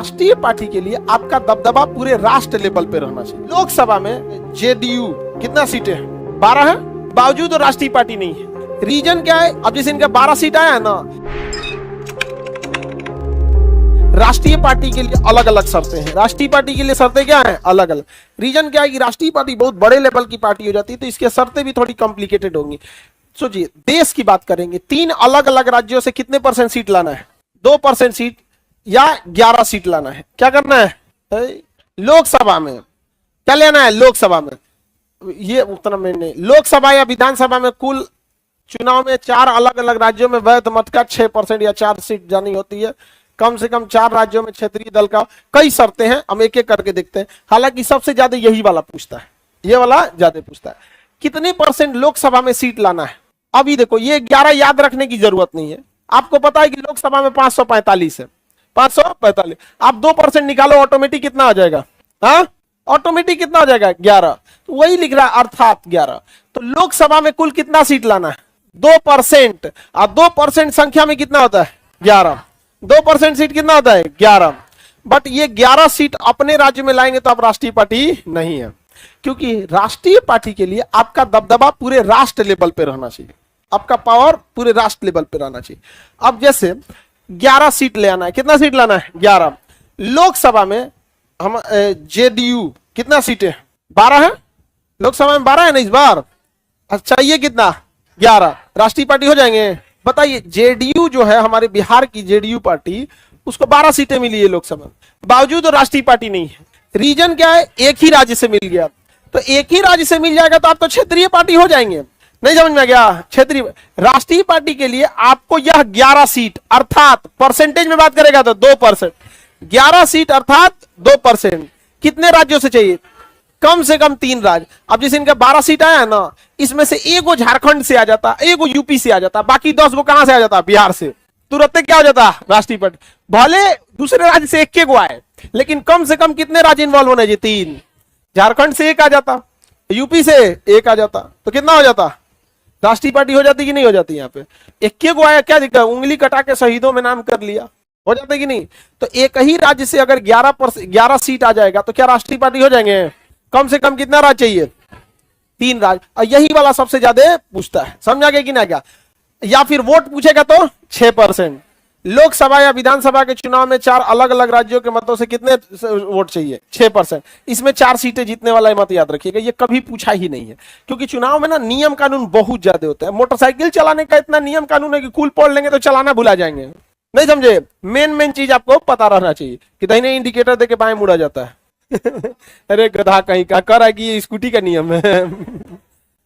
राष्ट्रीय पार्टी के लिए आपका दबदबा पूरे राष्ट्र लेवल पे रहना चाहिए। लोकसभा में जेडीयू कितना सीटें हैं? 12 है, बावजूद राष्ट्रीय पार्टी नहीं है। रीजन क्या है? अब जैसे इनका 12 सीट आया है ना, राष्ट्रीय पार्टी के लिए अलग अलग शर्तें हैं। राष्ट्रीय पार्टी के लिए शर्तें क्या हैं? अलग अलग। रीजन क्या है कि राष्ट्रीय पार्टी बहुत बड़े लेवल की पार्टी हो जाती है, तो इसकी शर्तें भी थोड़ी कॉम्प्लिकेटेड होंगी। सोचिए, देश की बात करेंगे, 3 अलग अलग राज्यों से कितने % सीट लाना है? 2% सीट या 11 सीट लाना है? क्या करना है? लोकसभा में क्या लेना है? लोकसभा में ये उतना में नहीं, लोकसभा या विधानसभा में कुल चुनाव में 4 अलग अलग राज्यों में वैध मत का 6% या 4 सीट जानी होती है। कम से कम 4 राज्यों में क्षेत्रीय दल का कई शर्तें हैं, हम एक एक करके देखते हैं। हालांकि सबसे ज्यादा यही वाला पूछता है, ये वाला ज्यादा पूछता है। कितने % लोकसभा में सीट लाना है? अभी देखो, ये 11 याद रखने की जरूरत नहीं है। आपको पता है कि लोकसभा में 545 है, 545। आप 2% निकालो, ऑटोमेटिक कितना आ जाएगा? हाँ, ऑटोमेटिक कितना हो जाएगा? 11। तो वही लिख रहा है, अर्थात 11। तो लोकसभा में कुल कितना सीट लाना है? 2%। और 2% संख्या में कितना होता है? 11। 2% सीट कितना होता है? 11। बट ये 11 सीट अपने राज्य में लाएंगे तो आप राष्ट्रीय पार्टी नहीं है, क्योंकि राष्ट्रीय पार्टी के लिए आपका दबदबा पूरे राष्ट्र लेवल पे रहना चाहिए, आपका पावर पूरे राष्ट्र लेवल पे रहना चाहिए। अब जैसे 11 सीट ले आना है, कितना सीट लाना है? 11। लोकसभा में हम जेडीयू कितना सीटें? 12 है। लोकसभा में 12 है ना इस बार। अच्छा, ये कितना? 11। राष्ट्रीय पार्टी हो जाएंगे? बताइए, जेडीयू जो है हमारे बिहार की जेडीयू पार्टी, उसको 12 सीटें मिली है लोकसभा में, बावजूद राष्ट्रीय पार्टी नहीं है। रीजन क्या है? एक ही राज्य से मिल गया। तो एक ही राज्य से मिल जाएगा तो आप तो क्षेत्रीय पार्टी हो जाएंगे। नहीं समझ में आ गया? क्षेत्रीय राष्ट्रीय पार्टी के लिए आपको यह 11 सीट, अर्थात परसेंटेज में बात करेगा तो 2%, 11 सीट अर्थात 2%। कितने राज्यों से चाहिए? कम से कम 3 राज्य। अब जैसे इनका 12 सीट आया है ना, इसमें से एगो झारखंड से आ जाता, एगो यूपी से आ जाता, बाकी 10 गो कहां से आ जाता? बिहार से। तुरंत क्या हो जाता? राष्ट्रीय पार्टी। भले दूसरे राज्य से एक गो आए, लेकिन कम से कम कितने राज्य इन्वॉल्व होने चाहिए? 3। झारखंड से 1 आ जाता, यूपी से 1 आ जाता, तो कितना हो जाता? राष्ट्रीय पार्टी हो जाती कि नहीं हो जाती? यहाँ पे एक गो आया, क्या दिक्कत? उंगली कटा के शहीदों में नाम कर लिया, हो जाता कि नहीं? तो एक ही राज्य से अगर 11 सीट आ जाएगा तो क्या राष्ट्रीय पार्टी हो जाएंगे? कम से कम कितना राज्य चाहिए? 3 राज्य। और यही वाला सबसे ज्यादा पूछता है, समझा गया कि ना? क्या या फिर वोट पूछेगा तो 6%। लोकसभा या विधानसभा के चुनाव में 4 अलग अलग राज्यों के मतों से कितने वोट चाहिए? 6%। इसमें 4 सीटें जीतने वाला मत याद रखिएगा, ये कभी पूछा ही नहीं है, क्योंकि चुनाव में ना नियम कानून बहुत ज्यादा होते हैं। मोटरसाइकिल चलाने का इतना नियम कानून है कि कुल पढ़ लेंगे तो चलाना भुला जाएंगे। नहीं समझे? मेन चीज आपको पता रहना चाहिए कि दाहिने इंडिकेटर देके बाएं मुड़ा जाता है। अरे गधा कहीं का कर है कि ये स्कूटी का नियम है।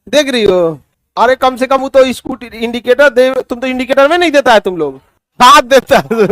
देख रही हो? अरे कम से कम वो तो स्कूटी इंडिकेटर दे, तुम तो इंडिकेटर में नहीं देता है, तुम लोग हाथ देता है।